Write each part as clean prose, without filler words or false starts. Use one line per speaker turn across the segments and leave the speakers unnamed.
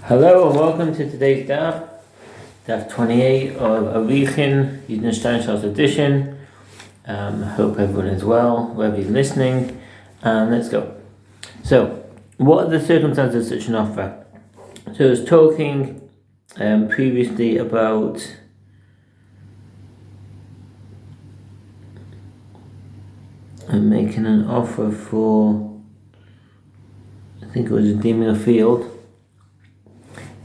Hello and welcome to today's Daf, Daf 28 of Arakhin, using the Steinsaltz edition. Hope everyone is well, wherever you're listening. Let's go. So, what are the circumstances of such an offer? So I was talking previously about making an offer for, I think it was redeeming a field.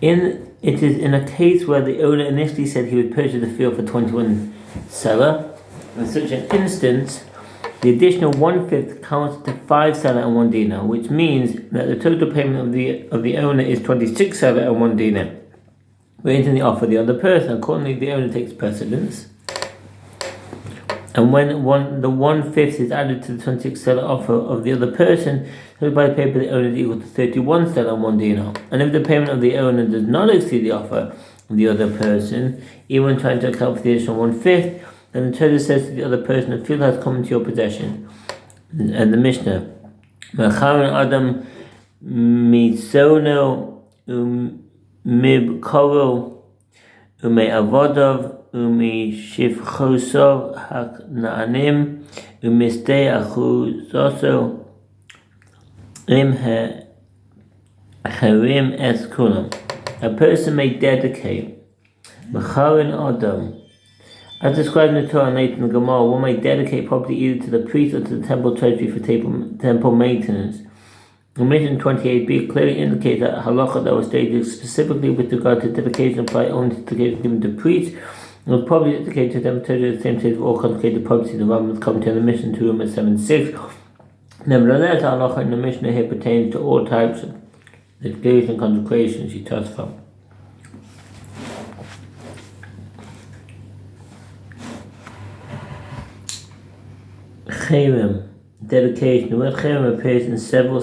It is in a case where the owner initially said he would purchase the field for 21 seller. In such an instance, the additional 1/5 counts to 5 seller and 1 dinar, which means that the total payment of the owner is 26 seller and 1 dinar, raising the offer of the other person. Accordingly, the owner takes precedence. And when the 1/5 is added to the 26 seller offer of the other person, so by the paper the owner is equal to 31 seller and 1 dinar. And if the payment of the owner does not exceed the offer of the other person, even trying to account for the additional 1/5, then the trader says to the other person, the field has come into your possession. And the Mishnah, Arakhin Adam misono mibkoro ume avodov umishivchosov haknaanim umistei achuzoso im herim es kulam. A person may dedicate Arakhin Adam, as described in the Torah and later in the Gemara. One may dedicate property either to the priest or to the temple treasury for temple maintenance. Omission 28b clearly indicates that halacha that was stated specifically with regard to dedication apply only to dedication given to priests, and was probably dedicated to them treasury the same state of all consecrated property. The Rambam's commentary on the mission to Ruma 7:6. Nevertheless, halacha in the Mishnah here pertains to all types of dedication and consecration she touched from. Cherem, dedication. The word cherem appears in several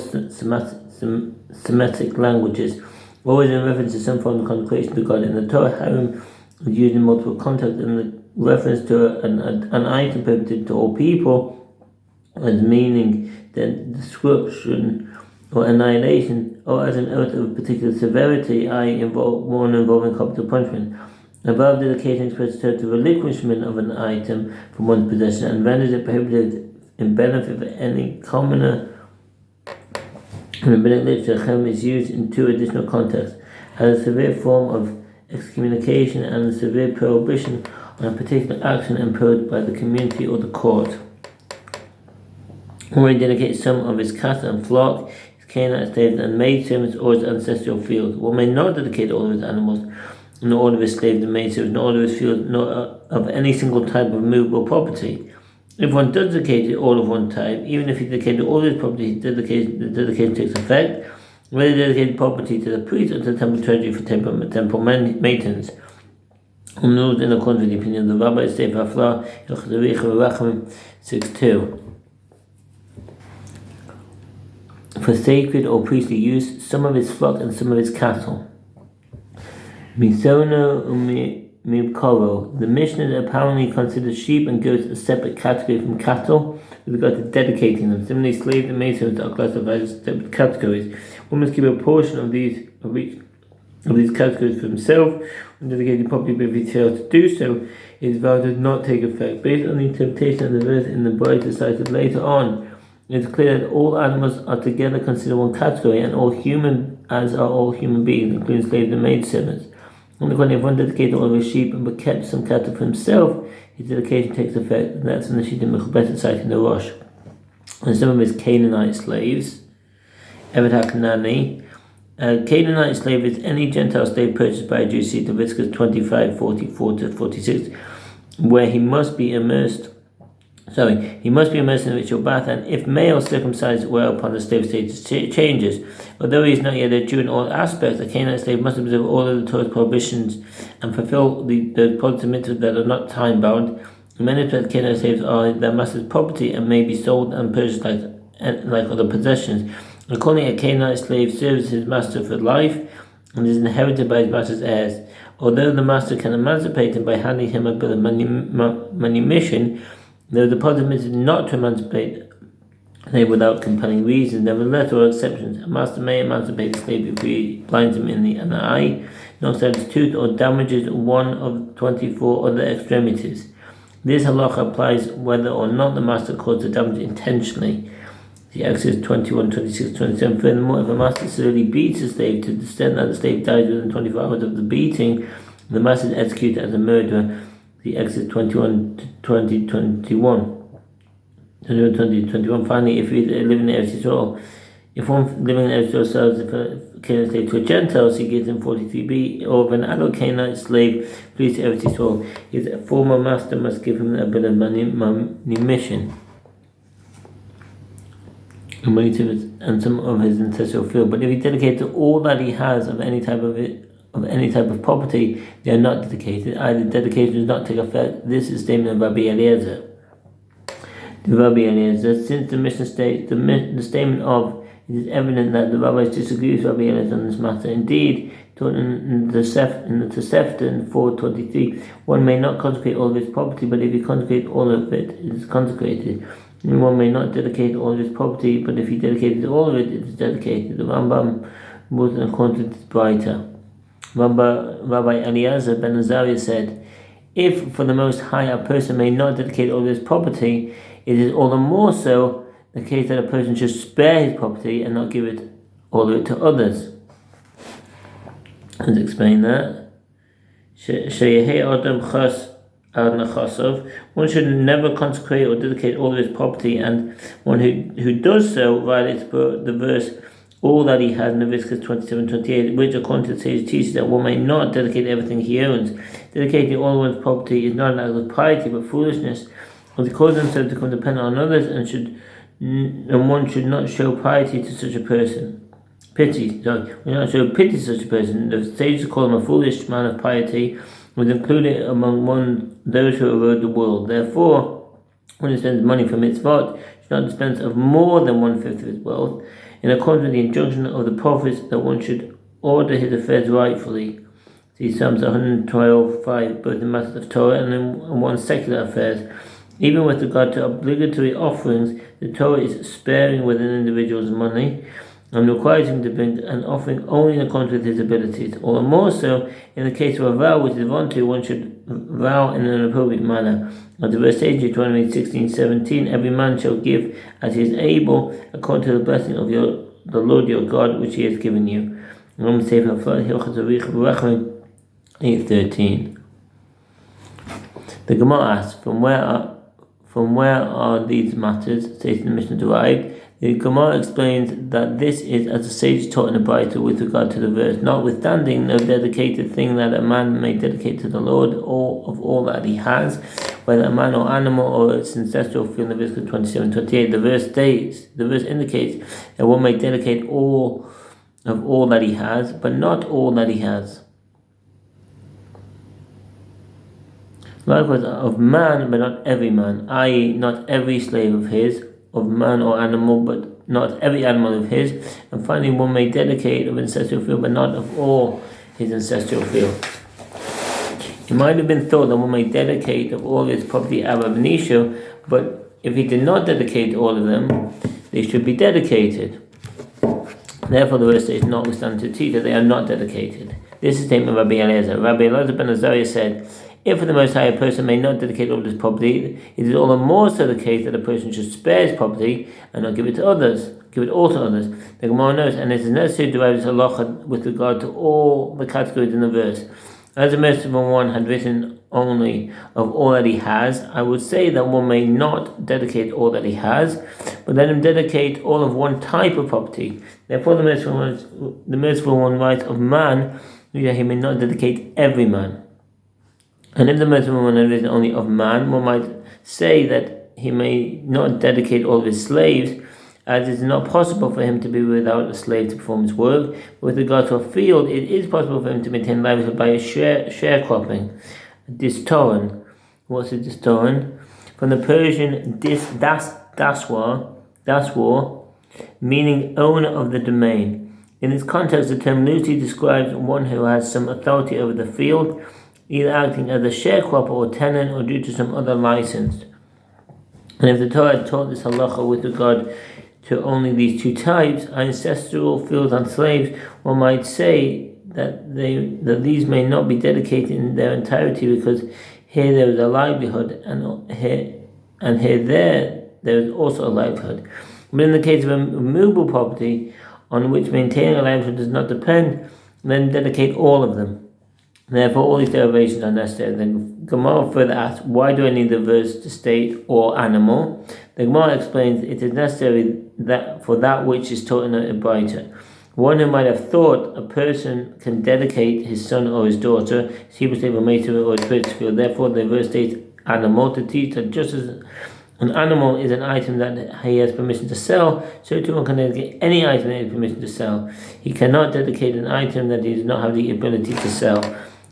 Semitic languages, always in reference to some form of consecration to God. In the Torah, cherem is used in multiple contexts in the reference to an item permitted to all people, as meaning the destruction or annihilation, or as an oath of particular severity, i.e. one involving capital punishment. Above, dedication expresses the relinquishment of an item from one's possession and renders it prohibited in benefit of any commoner. In rabbinic literature, cherem is used in two additional contexts: as a severe form of excommunication and a severe prohibition on a particular action imposed by the community or the court. One may dedicate some of his cattle and flock, his Canaanite slaves and maidservants, or his ancestral fields. One may not dedicate all of his animals, nor all of his slaves and maidservants, nor all of his fields, nor of any single type of movable property. If one does dedicate all of one type, even if he dedicated all of his property, the dedication takes effect. Whether he dedicated property to the priest or to the temple treasury for temple maintenance, rules in accordance with the opinion of the Rabbi Sefer Haflah, Arakhin 6:2. For sacred or priestly use, some of his flock and some of his cattle. Misono mibkoro. The Mishnah apparently considers sheep and goats a separate category from cattle with regard to dedicating them. Similarly, slaves and maidservants are classified as separate categories. One must keep a portion of these categories for himself when dedicating property, but if he fails to do so, his vow does not take effect. Based on the interpretation of the verse in the Bride cited later on, it is clear that all animals are together considered one category, and all human beings, including slaves and maidservants. If one dedicated all of his sheep but kept some cattle for himself, his dedication takes effect, and that's in the Shita Mechubet site in the Rosh. And some of his Canaanite slaves, Eved HaKanani. A Canaanite slave is any Gentile slave purchased by a Jew. See Leviticus 25:44-46, where he must be immersed in the ritual bath, and if male circumcised, whereupon the slave status changes. Although he is not yet a Jew in all aspects, a Canaanite slave must observe all of the Torah's prohibitions and fulfill the positive mitzvahs that are not time bound. In many respects, Canaanite slaves are their master's property and may be sold and purchased like other possessions. Accordingly, a Canaanite slave serves his master for life and is inherited by his master's heirs. Although the master can emancipate him by handing him a bill of manumission, though the positive mitzvah not to emancipate They without compelling reasons. Nevertheless, there are exceptions. A master may emancipate a slave if he blinds him in an eye, knocks out his tooth, or damages one of 24 other extremities. This halacha applies whether or not the master caused the damage intentionally. The Exodus 21, 26, 27. Furthermore, if a master severely beats a slave to the extent that the slave dies within 24 hours of the beating, the master is executed as a murderer. The Exodus 21, 20, 21. 21. Finally, if you live in Eretz Yisrael, if one living in Eretz Yisrael sells a Canaanite slave to a Gentile, so he gives him 43b, or if an adult Canaanite slave flees to Eretz Yisrael, his former master must give him a bill of manumission and some of his ancestral field. But if he dedicates all that he has of any type of property, they are not dedicated. Either dedication does not take effect. This is the statement of Rabbi Eliezer. Since the Mishnah states the statement of it is evident that the rabbis disagree with Rabbi Eliezer on this matter. Indeed, taught in the Tosefta in 4:23, one may not consecrate all of his property, but if he consecrates all of it, it is consecrated. And one may not dedicate all of his property, but if he dedicated all of it, it is dedicated. The Rambam was according to this Braita. Rabbi Eliezer ben Azariah said, if for the Most High a person may not dedicate all of his property, it is all the more so the case that a person should spare his property and not give all of it to others. Let's explain that. One should never consecrate or dedicate all of his property, and one who does so violates the verse, all that he has in Leviticus 27:28, which according to the sage teaches that one may not dedicate everything he owns. Dedicating all one's property is not an act of piety but foolishness, or to cause himself to become dependent on others, and one should not show piety to such a person. We not show pity to such a person. The sages call him a foolish man of piety, was included among those who erode the world. Therefore, when he spends money for mitzvot, should not dispense of more than 1/5 of his wealth, in accordance with the injunction of the prophets that one should order his affairs rightfully. See Psalms 112:5, both in matters of Torah and in one's secular affairs. Even with regard to obligatory offerings, the Torah is sparing with an individual's money and requires him to bring an offering only in accordance with his abilities. All the more so, in the case of a vow which is voluntary, one should vow in an appropriate manner. As the verse says, Deuteronomy 16:17, every man shall give as he is able, according to the blessing of the Lord your God, which he has given you. Romans 8:13. The Gemara asks, from where are these matters, says the Mishnah, derived? The Gemara explains that this is as the sage taught in the Braita with regard to the verse, notwithstanding no dedicated thing that a man may dedicate to the Lord, or of all that he has, whether a man or animal or its ancestral field. In Leviticus 27:28, the verse indicates that one may dedicate all that he has, but not all that he has. Likewise, of man, but not every man, i.e., not every slave of his, of man or animal, but not every animal of his. And finally, one may dedicate of ancestral field, but not of all his ancestral field. It might have been thought that one may dedicate of all his property ab initio, but if he did not dedicate all of them, they should be dedicated. Therefore, the verse is notwithstanding to teach that they are not dedicated. This is a statement of Rabbi Eliezer. Rabbi Eliezer ben Azariah said, if for the Most High a person may not dedicate all his property, it is all the more so the case that a person should spare his property and not give it to others. Give it all to others. The Gemara knows, and it is necessary to derive this halacha with regard to all the categories in the verse. As the merciful one had written only of all that he has, I would say that one may not dedicate all that he has, but let him dedicate all of one type of property. Therefore, the merciful one writes of man, that he may not dedicate every man. And if the merciful one had written only of man, one might say that he may not dedicate all of his slaves, as it is not possible for him to be without a slave to perform his work. With regard to a field, it is possible for him to maintain livelihood by a sharecropping. Distoran. What's a distoran? From the Persian daswar, meaning owner of the domain. In this context, the term loosely describes one who has some authority over the field, either acting as a sharecropper or tenant, or due to some other license. And if the Torah had taught this halacha with regard to only these two types, ancestral fields and slaves, one might say that these may not be dedicated in their entirety, because here there is a livelihood, and here there is also a livelihood. But in the case of a movable property on which maintaining a livelihood does not depend, then dedicate all of them. Therefore, all these derivations are necessary. The Gemara further asks, why do I need the verse to state or animal? The Gemara explains it is necessary that for that which is taught in a Braita. One who might have thought a person can dedicate his son or his daughter, his Hebrew slave or maidservant or his spiritual field. Therefore, the verse states animal to teach that just as an animal is an item that he has permission to sell, so too one can dedicate any item that he has permission to sell. He cannot dedicate an item that he does not have the ability to sell.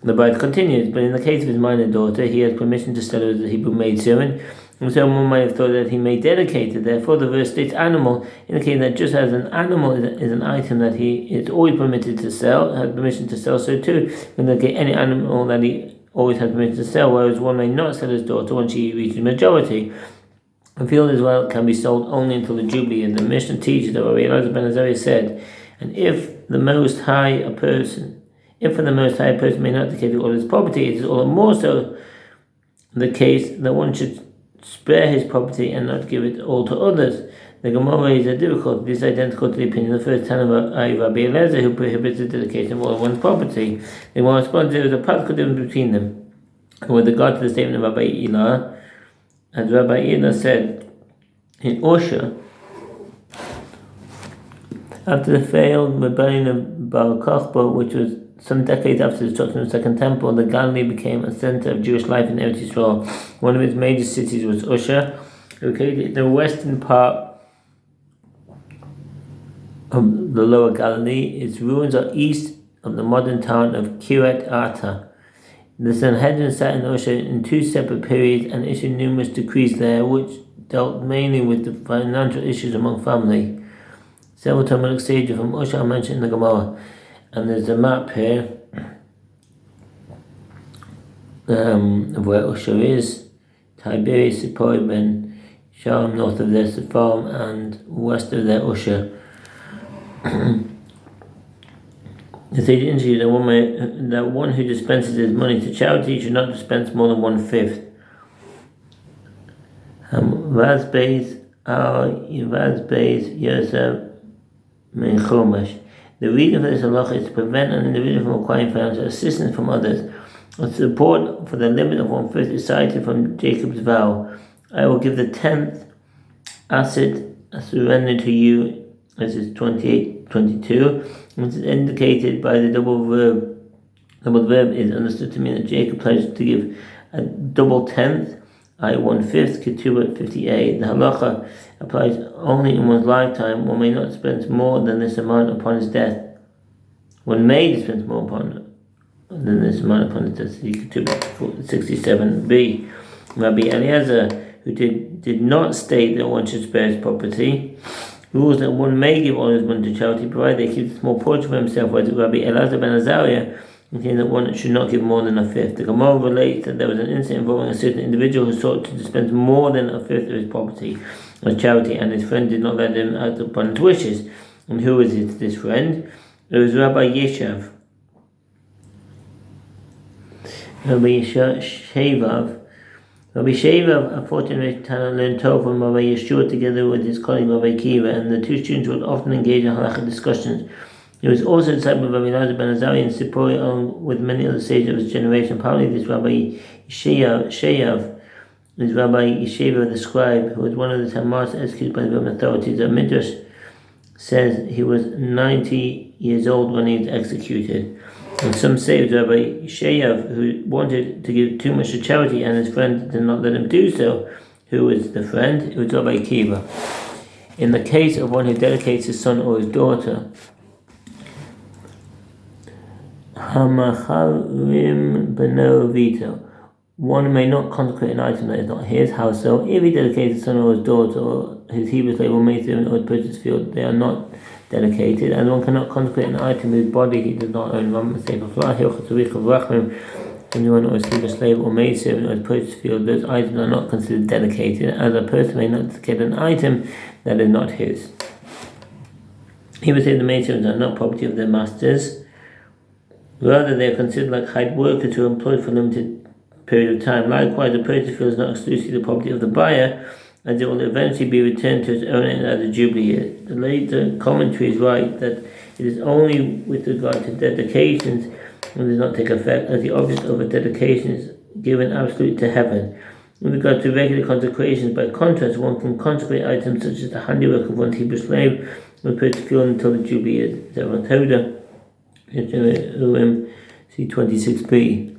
The Braita continues, but in the case of his minor daughter, he has permission to sell her as a Hebrew maidservant, and so one might have thought that he may dedicate it. Therefore, the verse states animal, indicating that just as an animal is an item that he is always permitted to sell, has permission to sell, so too when dedicate any animal that he always has permission to sell, whereas one may not sell his daughter when she reaches majority. A field as well can be sold only until the Jubilee, and the Mishnah teaches that Rabbi Elazar ben Azariah said, and if for the Most High a person may not dedicate all his property, it is all the more so the case that one should spare his property and not give it all to others. The Gemara is a difficult. This is identical to the opinion of the first Tana of Rabbi Elazar, who prohibits the dedication of all of one's property. The Gemara responds there is a practical difference between them. With regard to the statement of Rabbi Elah, as Rabbi Elah said in Osha, after the failed rebellion of Bar Kokhba, which was some decades after the destruction of the Second Temple, the Galilee became a center of Jewish life in Eretz Yisrael. One of its major cities was Osha, located in the western part of the Lower Galilee. Its ruins are east of the modern town of Kiryat Arta. The Sanhedrin sat in Osha in two separate periods and issued numerous decrees there, which dealt mainly with the financial issues among family. Several Talmudic sages from Osha are mentioned in the Gemara. And there's a map here of where Osha is. Tiberias, Sippori, Ben Shalom, north of there, Sepharm, and west of there, Osha. The sage indicates that one who dispenses his money to charity should not dispense more than 1/5. Vazbeis Yosef Min Chomesh. The reason for this halacha is to prevent an individual from acquiring financial assistance from others. The support for the limit of 1/5 is cited from Jacob's vow. I will give the 10th asset surrender to you. This is 28:22. This is indicated by the double verb. Double verb is understood to mean that Jacob pledged to give a double 10th, i.e. 1/5, Ketubah 58. The halacha applies only in one's lifetime. One may not spend more than this amount upon his death. One may dispense more than this amount upon his death. Ketubah 67b. Rabbi Eliezer, who did not state that one should spare his property, rules that one may give all his money to charity, provided they keep a small portion for himself, whereas Rabbi Elazar ben Azariah maintained that one should not give more than 1/5. The Gemara relates that there was an incident involving a certain individual who sought to dispense more than 1/5 of his property as charity, and his friend did not let him act upon his wishes. And who was this friend? It was Rabbi Yeshav. Rabbi Shevav. Rabbi Shevav, a 14th Tana, learned Torah from Rabbi Yeshua together with his colleague Rabbi Kiva, and the two students would often engage in halachic discussions. He was also a disciple of Rabbi Elazar ben Azariah and Sippori, along with many other sages of his generation. Apparently, this Rabbi Sheyav is Rabbi Yeshua the scribe, who was one of the 10 martyrs executed by the Roman authorities. The Midrash says he was 90 years old when he was executed. And some say it was Rabbi Sheyav who wanted to give too much to charity, and his friend did not let him do so. Who was the friend? It was Rabbi Kiva. In the case of one who dedicates his son or his daughter, Hamacharim Beno Vito, one may not consecrate an item that is not his house. So if he dedicates his son or his daughter, or his Hebrew slave or maidservant or his purchased field, they are not dedicated, and one cannot consecrate an item whose body he does not own. when you want to receive a slave or maid servant or purchase field, those items are not considered dedicated, as a person may not dedicate an item that is not his. He would say the maid servants are not property of their masters. Rather, they are considered like hired workers who are employed for a limited period of time. Likewise, the purchase field is not exclusively the property of the buyer, as it will eventually be returned to its owner at the Jubilee year. The later commentary is right that it is only with regard to dedications and does not take effect, as the object of a dedication is given absolutely to heaven. With regard to regular consecrations, by contrast, one can consecrate items such as the handiwork of one Hebrew slave with purchase field until the Jubilee year. Toda, C26b.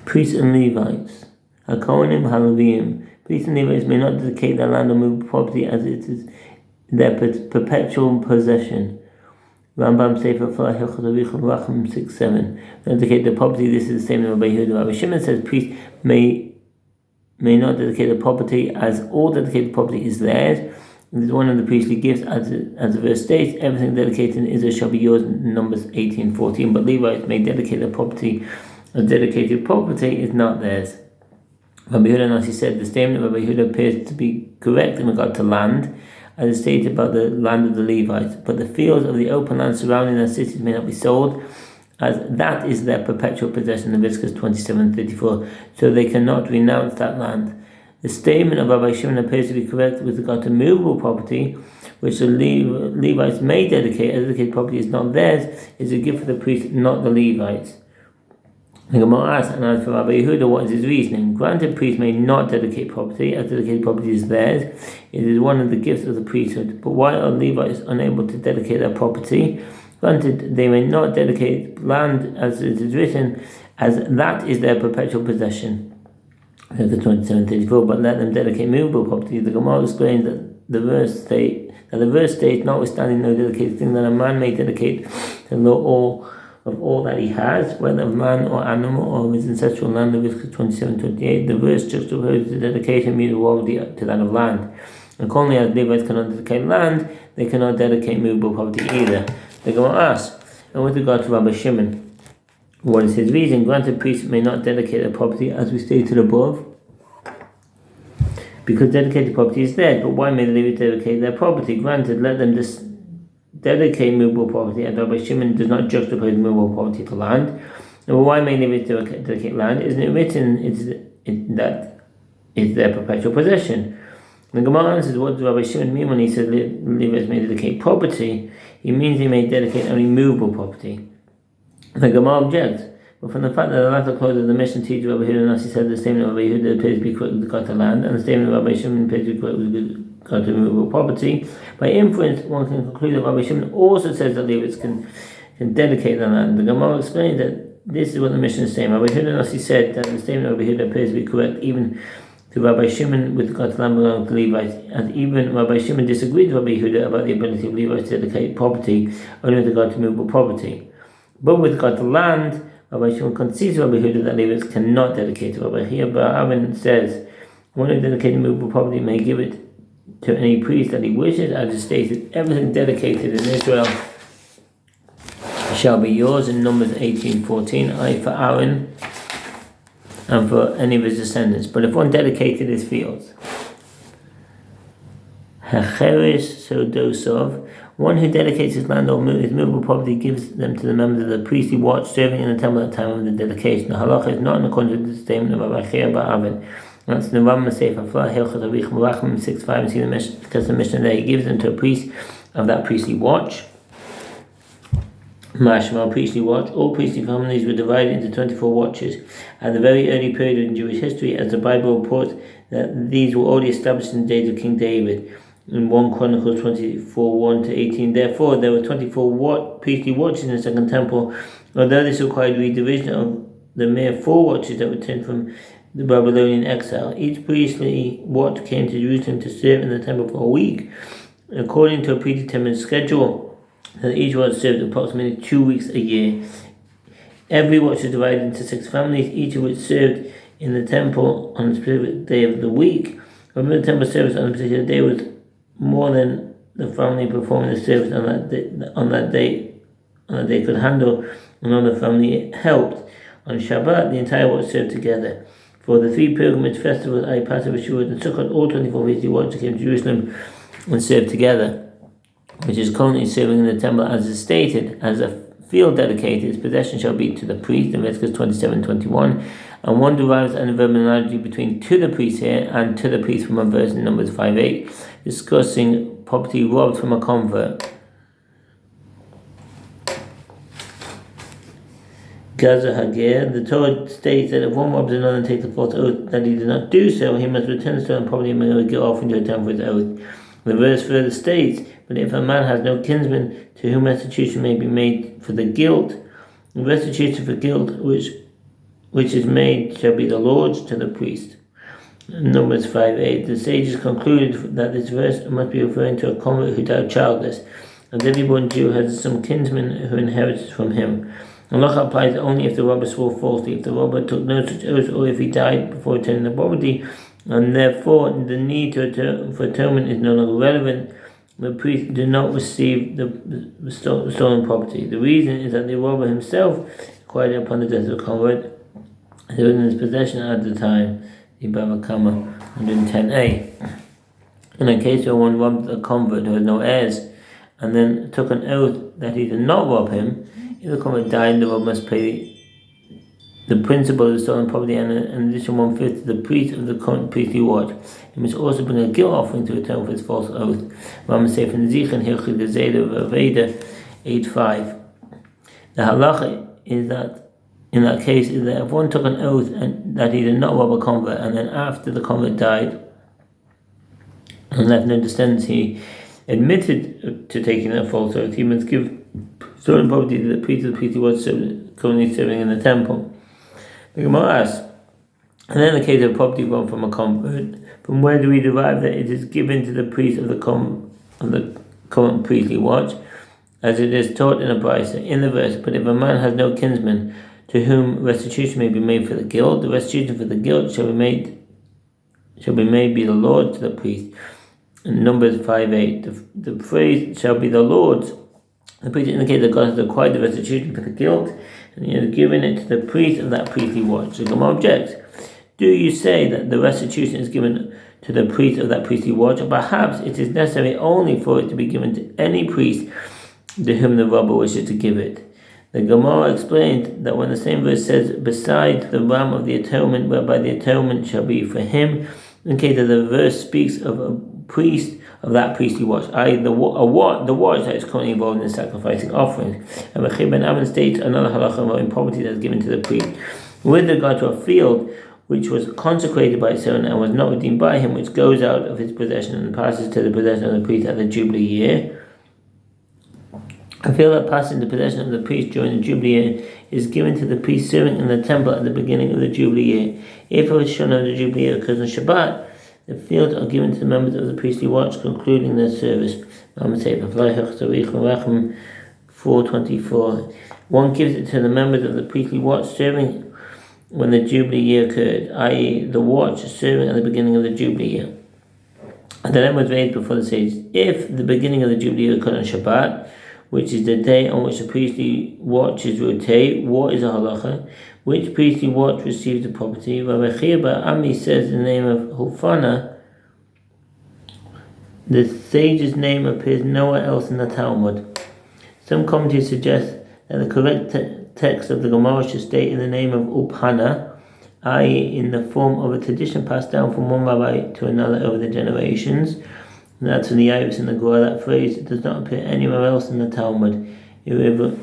Priests and Levites. HaKohanim HaLeviim. Priests and Levites may not dedicate their land or move property as it is their perpetual possession. Rambam Sefer Flah Hilchot Avichot Racham 6-7. Dedicate the property. This is the same as Rabbi Yehuda. Rabbi Shimon says priests may not dedicate the property, as all dedicated property is theirs. It is one of the priestly gifts, as the verse states. Everything dedicated in Israel shall be yours. Numbers 18:14. But Levites may dedicate the property. A dedicated property is not theirs. Rabbi Yehuda Nasi said the statement of Rabbi Yehuda appears to be correct in regard to land, as is stated about the land of the Levites. But the fields of the open land surrounding their cities may not be sold, as that is their perpetual possession, Leviticus 27:34. So they cannot renounce that land. The statement of Rabbi Shimon appears to be correct with regard to movable property, which the Levites may dedicate. As dedicated property is not theirs, is a gift for the priest, not the Levites. The Gemara asks, and as for Rabbi Yehuda, what is his reasoning? Granted, priests may not dedicate property, as dedicated property is theirs. It is one of the gifts of the priesthood. But why are Levites unable to dedicate their property? Granted, they may not dedicate land, as it is written, as that is their perpetual possession. Leviticus 27:34. But let them dedicate movable property. The Gemara explains that the verse states, notwithstanding no dedicated thing, that a man may dedicate to the law of all that he has, whether of man or animal or of his ancestral land. Leviticus 27:28. The verse juxtaposes the dedication movable to that of land. Accordingly, as Levites cannot dedicate land, they cannot dedicate movable property either. The Gemara asks, and with regard to Rabbi Shimon, what is his reason? Granted, priests may not dedicate their property, as we stated above, because dedicated property is theirs. But why may the Levites dedicate their property? Granted, let them dedicate movable property, and Rabbi Shimon does not juxtapose movable property to land. And why may Levites dedicate land? Isn't it written that it's their perpetual possession? The Gemara answers, what does Rabbi Shimon mean when he says Levites may dedicate property? He means they may dedicate only movable property. The Gemara objects, but from the fact that the latter clause of the mission teacher Rabbi Yehuda Nasi said the statement of Rabbi Yehuda appears to be correct with regard to land, and the statement of Rabbi Shimon appears to be correct with regard to movable property, by inference one can conclude that Rabbi Shimon also says that Levites can dedicate the land. The Gemara explains that this is what the mission is saying. Rabbi Yehuda Nasi said that the statement of Rabbi Yehuda appears to be correct even to Rabbi Shimon with regard to land belonging to Levites, and even Rabbi Shimon disagreed with Rabbi Yehuda about the ability of Levites to dedicate property only with regard to movable property. But with regard to land, Rabbi Shimon concedes Rabbi Yehuda that Levites cannot dedicate to. Rabbi Yehuda says, one who dedicated movable property may give it to any priest that he wishes. As is stated, everything dedicated in Israel shall be yours in Numbers 18:14, i.e. for Aaron and for any of his descendants. But if one dedicated his fields, Hecheres Sodosov, one who dedicates his land or his movable property gives them to the members of the priestly watch serving in the temple at the time of the dedication. The halacha is not in accordance with the statement of Arakhin Daf. That's the Rambam Sefer Flah Hilchot Avichot Racham 6:5. And see the Mishnah, because the Mishnah there, he gives them to a priest of that priestly watch. Mashma, priestly watch. All priestly families were divided into 24 watches at the very early period in Jewish history, as the Bible reports that these were already established in the days of King David in 1 Chronicles 24:1-18. Therefore, there were 24 priestly watches in the Second Temple, although this required redivision of the mere 4 watches that returned from the Babylonian exile. Each priestly watch came to Jerusalem to serve in the temple for a week, according to a predetermined schedule, that each watch served approximately 2 weeks a year. Every watch was divided into 6 families, each of which served in the temple on a specific day of the week. Whenever the temple service on a particular day was more than the family performing the service on that day that they could handle another family helped. On Shabbat, the entire watch served together. For the 3 pilgrimage festivals, Passover, Shavuot, and Sukkot, all 24 weekly watches came to Jerusalem and served together, which is currently serving in the temple as is stated, as a field dedicated, its possession shall be to the priest, in Leviticus 27:21, and one derives an analogy between to the priest here and to the priest from a verse in Numbers 5:8, discussing property robbed from a convert. Gaza Hagir, the Torah states that if one robs another and takes a false oath that he did not do so, he must return the stolen property and make a guilt offering to atone for his oath. The verse further states, but if a man has no kinsman to whom restitution may be made for the guilt, the restitution for guilt which is made shall be the Lord's to the priest. Numbers 5:8. The sages concluded that this verse must be referring to a convert who died childless, and every born Jew has some kinsman who inherits from him. Allah applies only if the robber swore falsely, if the robber took no such oath, or if he died before returning the property, and therefore the need for atonement is no longer relevant. The priest did not receive the stolen property. The reason is that the robber himself acquired it upon the death of the convert, it was in his possession at the time. The Bava Kama 110a. In a case where one robbed a convert who had no heirs, and then took an oath that he did not rob him, if the convert died, the robber must pay the principal of the stolen property and an additional 1/5 to the priest of the current priestly watch. He must also bring a guilt offering to atone for his false oath. Rambam says in Zichan Hilchot Gezeidah Vaveda 8:5. The halacha is that in that case is that if one took an oath and that he did not rob a convert, and then after the convert died and left no descendants, he admitted to taking that false oath, he must give stolen property to the priest of the priestly watch currently serving in the temple. The Gemara asks, and then in the case of property robbed from a convert, from where do we derive that it is given to the priest of the current priestly watch, as it is taught in a brisa in the verse? But if a man has no kinsman to whom restitution may be made for the guilt, the restitution for the guilt shall be made be the Lord to the priest. In Numbers 5:8, the phrase shall be the Lord's. The priest indicates that God has acquired the restitution for the guilt, and he has given it to the priest of that priestly watch. The Gemara objects, do you say that the restitution is given to the priest of that priestly watch, or perhaps it is necessary only for it to be given to any priest to whom the robber wishes to give it? The Gemara explained that when the same verse says, besides the ram of the atonement, whereby the atonement shall be for him, in case that the verse speaks of a priest of that priestly watch, i.e. the watch that is currently involved in sacrificing offerings. And Arakhin Daf states another halacha involving property that is given to the priest with regard to a field which was consecrated by its owner and was not redeemed by him, which goes out of his possession and passes to the possession of the priest at the Jubilee year. A field that passes into possession of the priest during the Jubilee year is given to the priest serving in the temple at the beginning of the Jubilee year. If a Shana of the Jubilee year occurs on Shabbat, the fields are given to the members of the priestly watch concluding their service. 4:24. One gives it to the members of the priestly watch serving when the Jubilee year occurred, i.e. the watch serving at the beginning of the Jubilee year. And the dilemma was raised before the sages. If the beginning of the Jubilee year occurred on Shabbat, which is the day on which the priestly watches rotate, what is a halacha? Which priestly watch receives the property? Rabbi Chia bar Ami says in the name of Hufana, the sage's name appears nowhere else in the Talmud. Some commentators suggest that the correct text of the Gemara should state in the name of Upana, i.e. in the form of a tradition passed down from one rabbi to another over the generations. And that's in the Iris in the Gora. That phrase does not appear anywhere else in the Talmud. Eruvin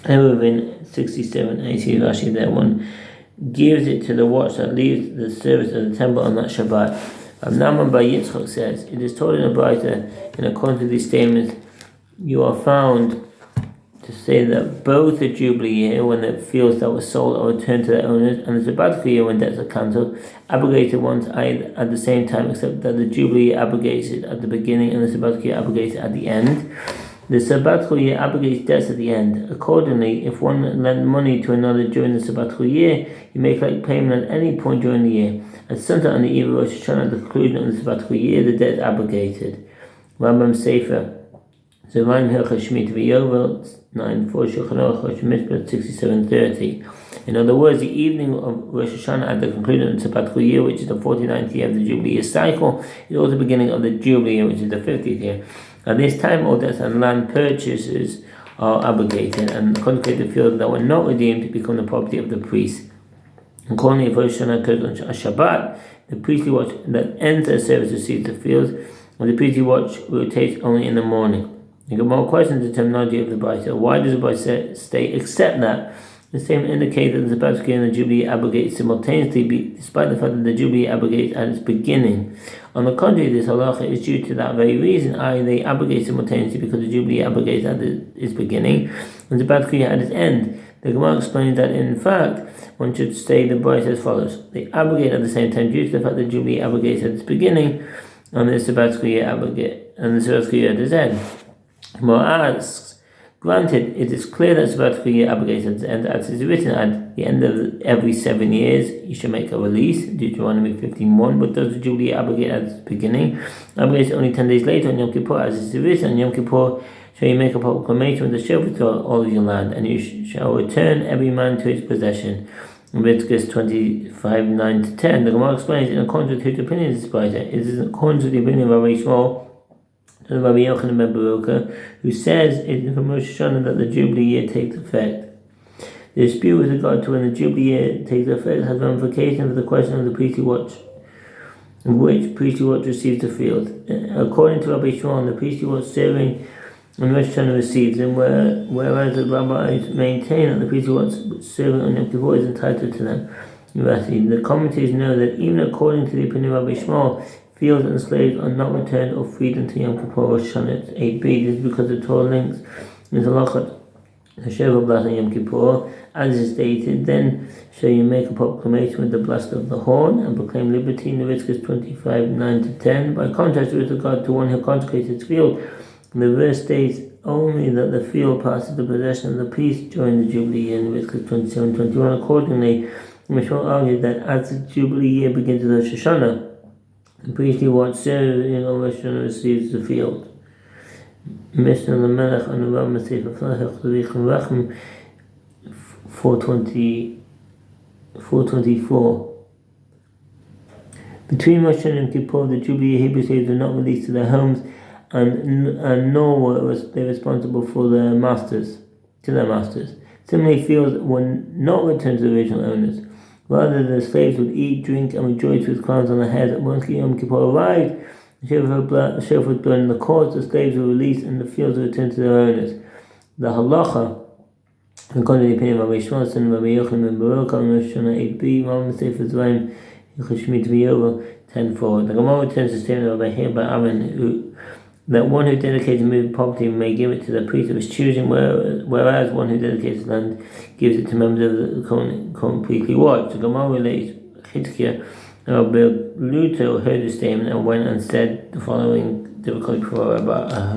6780 Rashi there. One gives it to the watch that leaves the service of the temple on that Shabbat. Naaman by Yitzchak says, it is told in a brisa, in accordance with these statements, you are found to say that both the Jubilee year, when the fields that were sold are returned to their owners, and the sabbatical year, when debts are cancelled, abrogated once at the same time, except that the Jubilee year abrogates it at the beginning and the sabbatical year abrogates it at the end. The sabbatical year abrogates debts at the end. Accordingly, if one lent money to another during the sabbatical year, he may collect payment at any point during the year. At sunset on the eve of Rosh Hashanah, at the conclusion of the sabbatical year, the debt is abrogated. Rambam Sefer Zerayim Hilchah Shemitah V'Yovel 9:4 Shulchan Aruch Mishpat 67:30. In other words, the evening of Rosh Hashanah at the conclusion of the sabbatical year, which is the 49th year of the Jubilee year cycle, is also the beginning of the Jubilee year, which is the 50th year. At this time, all debts and land purchases are abrogated, and consecrated fields that were not redeemed become the property of the priest. Accordingly, if Rosh Hashanah occurs on Shabbat, the priestly watch that ends their service receives the fields, and the priestly watch rotates only in the morning. You get more questions the terminology of the Brisa. Why does the Brisa state except that? The same indicates that the sabbatical year and the Jubilee abrogates simultaneously, despite the fact that the Jubilee abrogates at its beginning. On the contrary, this halacha is due to that very reason, i.e. they abrogate simultaneously because the Jubilee abrogates at its beginning and the sabbatical year at its end. The Gemara explains that in fact, one should say the Brisa as follows: they abrogate at the same time due to the fact that the Jubilee abrogates at its beginning and the sabbatical year at its end. Gemara asks, granted, it is clear that sabbatical year abrogates at its end, as is written at the end of every 7 years you shall make a release, Deuteronomy 15:1. But does the Jubilee abrogate at its beginning? Abrogates only 10 days later on Yom Kippur, as is written on Yom Kippur shall you make a proclamation with the shofar to all of your land, and you shall return every man to his possession. Leviticus 25:9-10. The Gemara explains, in accordance with whose opinion is this Brisa? It is in accordance with the opinion of Rabbi Yishmael, Rabbi Yochanan ben Baruch, who says it is from Rosh Hashanah that the Jubilee year takes effect. The dispute with regard to when the Jubilee year takes effect has ramifications for the question of the priestly watch, in which priestly watch receives the field. According to Rabbi Shimon, the priestly watch serving on Rosh Hashanah receives them, whereas the rabbis maintain that the priestly watch serving on Yom Kippur is entitled to them. The commentators know that even according to the opinion of Rabbi Shimon, fields and slaves are not returned or freed until Yom Kippur or Rosh Hashanah 8b. This is because the Torah links in the halachot the shofar blast on Yom Kippur, as is stated, then shall you make a proclamation with the blast of the horn and proclaim liberty in Leviticus 25:9-10. By contrast, with regard to one who consecrates his field, the verse states only that the field passes the possession of the priest during the Jubilee year in Leviticus 27:21. Accordingly, Mishmar argued that as the Jubilee year begins with Rosh Hashanah, the priestly watch serving on Rosh Hashanah receives the field. Mishnah Lamelech on the Ram Sefer Flachach Lerichem Rachem 424. Between Rosh Hashanah and Kippur, the Jubilee Hebrew slaves were not released to their homes, and nor were they responsible for their masters. Similarly, fields were not returned to the original owners. Rather, the slaves would eat, drink, and rejoice with crowns on their heads. Once Yom Kippur arrived, the shofar was blown in the courts, the slaves were released, and the fields were returned to their owners. The halacha, according to the opinion of Rabbi Shmuel, son of Rabbi Yochanan ben Baruch, on Rosh Hashanah 8b, Ram Sefer Zerayim Hilchah Shemitah V'Yovel 10:4. The Gemara returns to the statement of Rabbi Here by Aaron, that one who dedicates a moved property may give it to the priest of his choosing, whereas one who dedicates land gives it to members of the current priestly watch. The Gemara relates Chizkiah Luto heard the statement and went and said the following difficult for Rabbi,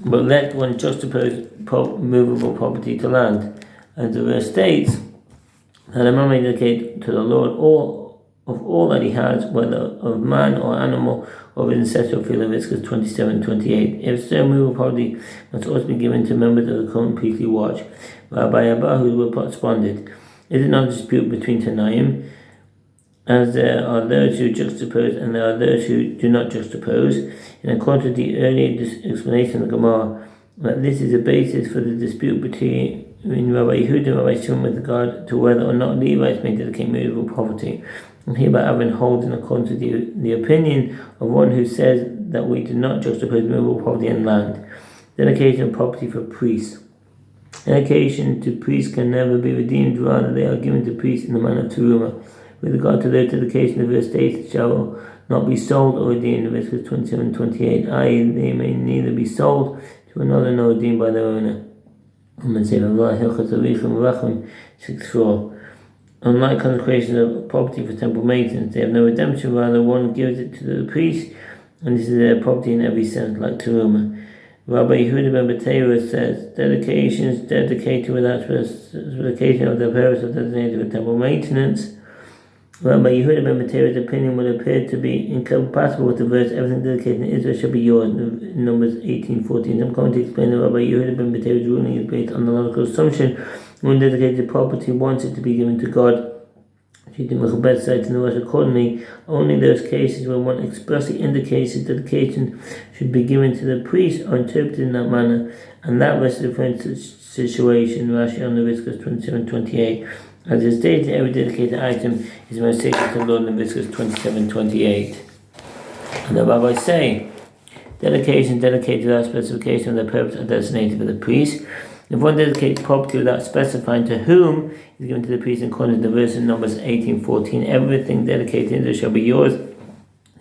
but let one juxtapose movable property to land. And the verse states that a man may dedicate to the Lord all that he has, whether of man or animal, or of ancestral field, Leviticus 27:28. If so, movable property must also be given to members of the current priestly watch. Rabbi Abahu responded, is it not a dispute between Tanaim, as there are those who juxtapose and there are those who do not juxtapose? In accordance with the earlier explanation of the Gemara, that this is a basis for the dispute between Rabbi Yehuda and Rabbi Shimon with regard to whether or not Levites may dedicate movable property. And hereby Aaron holds in accordance with the opinion of one who says that we do not juxtapose movable property and land. Dedication of property for priests. Dedication to priests can never be redeemed, rather they are given to priests in the manner of teruma. With regard to their dedication, the verse states, it shall not be sold or redeemed, Leviticus 27:28, i.e. they may neither be sold to another nor redeemed by their owner. 6:4. Unlike consecration of property for temple maintenance, they have no redemption, rather one gives it to the priest, and this is their property in every sense, like teruma. Rabbi Yehuda ben Betera says, dedications dedicated without specification of the purpose of designated for temple maintenance Rabbi Yehuda ben Matere's opinion would appear to be incompatible with the verse, everything dedicated in Israel shall be yours, in Numbers 18:14. I'm going to explain that Rabbi Yehuda ben Matere's ruling is based on the logical assumption when dedicated property wants it to be given to God. The Mechabed cites in the verse accordingly, only those cases where one expressly indicates his dedication should be given to the priest or interpreted in that manner, and that verse is referring to the situation, Rashi on Leviticus 27:28. As is stated, every dedicated item is most sacred to the Lord in Leviticus 27:28. And the rabbis say, dedication dedicated without specification of the purpose are designated for the priest. If one dedicates property without specifying to whom is given to the priest in accordance with the verse in Numbers 18:14, everything dedicated in Israel shall be yours.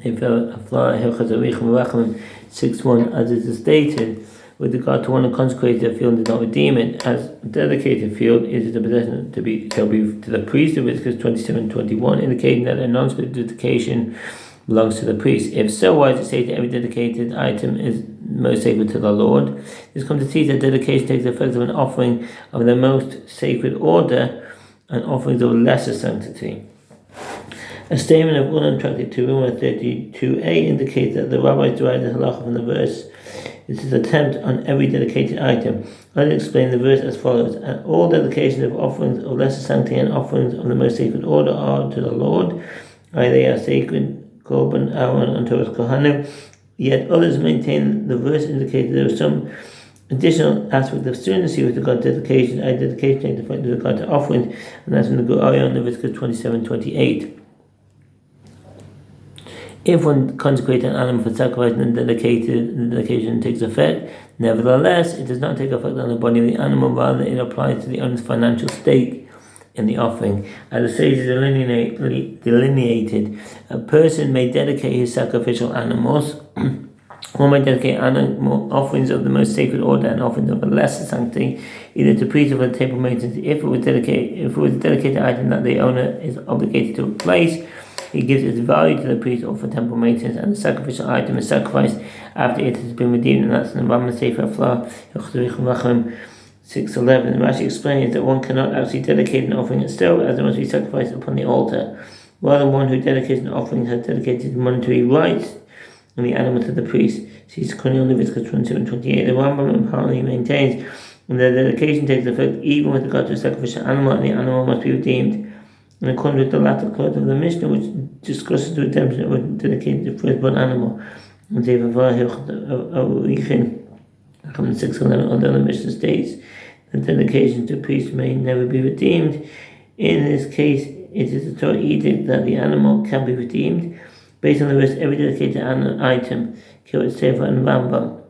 6:1, as it is stated, with regard to one who consecrated a field and did not redeem it, as a dedicated field is a possession shall be to the priest, Leviticus 27:21, indicating that a non-specific dedication belongs to the priest. If so, why is it stated every dedicated item is most sacred to the Lord? This comes to teach that dedication takes the effect of an offering of the most sacred order and offerings of lesser sanctity. A statement of unattracted to 132a indicates that the rabbis derived the halacha from the verse. This is an attempt on every dedicated item. Let us explain the verse as follows. And all dedications of offerings of lesser sanctity and offerings of the most sacred order are to the Lord. They are sacred, Korban, Aaron, and Torah's Kohanim. Yet others maintain the verse indicated there is some additional aspect of stringency with regard to dedication. Dedication takes effect with regard to offerings, and that's from the Gur'ayah, Leviticus 27:28. If one consecrates an animal for sacrifice and the dedication takes effect, nevertheless, it does not take effect on the body of the animal, rather it applies to the owner's financial stake in the offering. As the sages delineated, a person may dedicate his sacrificial animals, one may dedicate animal offerings of the most sacred order and offerings of a lesser sanctity, either to priests or for the temple maintenance. If it was a dedicated item that the owner is obligated to replace, he gives its value to the priest or for temple maintenance, and the sacrificial item is sacrificed after it has been redeemed, and that's in the Rambam Sefer Afla 6:11. Rashi explains that one cannot actually dedicate an offering itself, as it must be sacrificed upon the altar. Rather, one who dedicates an offering has dedicated monetary rights on the animal to the priest. See Cornelius Leviticus 27:28. The Rambam apparently maintains that the dedication takes effect even with regard to a sacrificial animal, and the animal must be redeemed. In accordance with the latter clause of the Mishnah, which discusses the redemption of a dedicated firstborn animal, and Arakhin Daf 6:11, although the Mishnah states that dedication to priests may never be redeemed, in this case it is a Torah edict that the animal can be redeemed. Based on the verse, every dedicated item, Kirat Sefer and Rambam.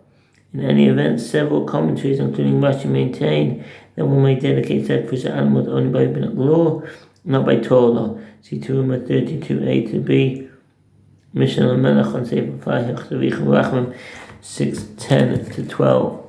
In any event, several commentaries, including Rashi, maintain that one may dedicate sacrificial animals only by rabbinic law, not by Torah law. See Teruma 32a to b, Mishnah Melech on Sefer Rachman 6:10-12.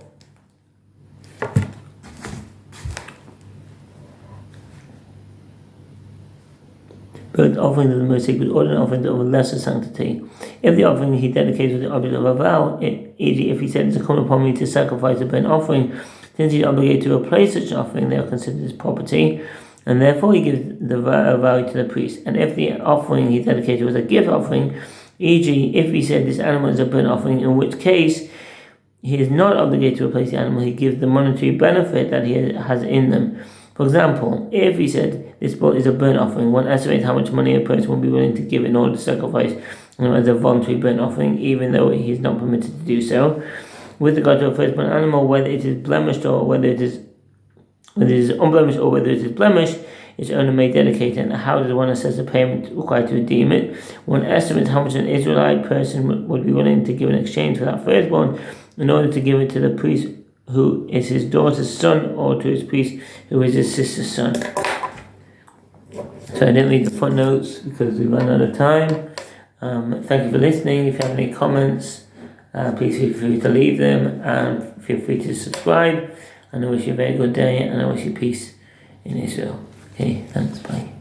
Both offerings of the most sacred order and offerings of a lesser sanctity. If the offering he dedicates with the object of a vow, e.g. if he said, "It has come upon me to sacrifice a burnt offering," since he is obligated to replace such an offering, they are considered his property, and therefore he gives the value to the priest. And if the offering he dedicated was a gift offering, e.g. if he said this animal is a burnt offering, in which case he is not obligated to replace the animal, he gives the monetary benefit that he has in them. For example, if he said this bull is a burnt offering, one estimates how much money a person will be willing to give in order to sacrifice as a voluntary burnt offering, even though he is not permitted to do so. With regard to a firstborn animal, whether it is blemished or whether it is unblemished or whether it is blemished, its owner may dedicate it. And how does one assess the payment required to redeem it? One estimates how much an Israelite person would be willing to give in exchange for that firstborn in order to give it to the priest who is his daughter's son, or to his priest who is his sister's son. So I didn't read the footnotes because we ran out of time. Thank you for listening. If you have any comments, please feel free to leave them, and feel free to subscribe. And I wish you a very good day, and I wish you peace in Israel. Okay, thanks, bye.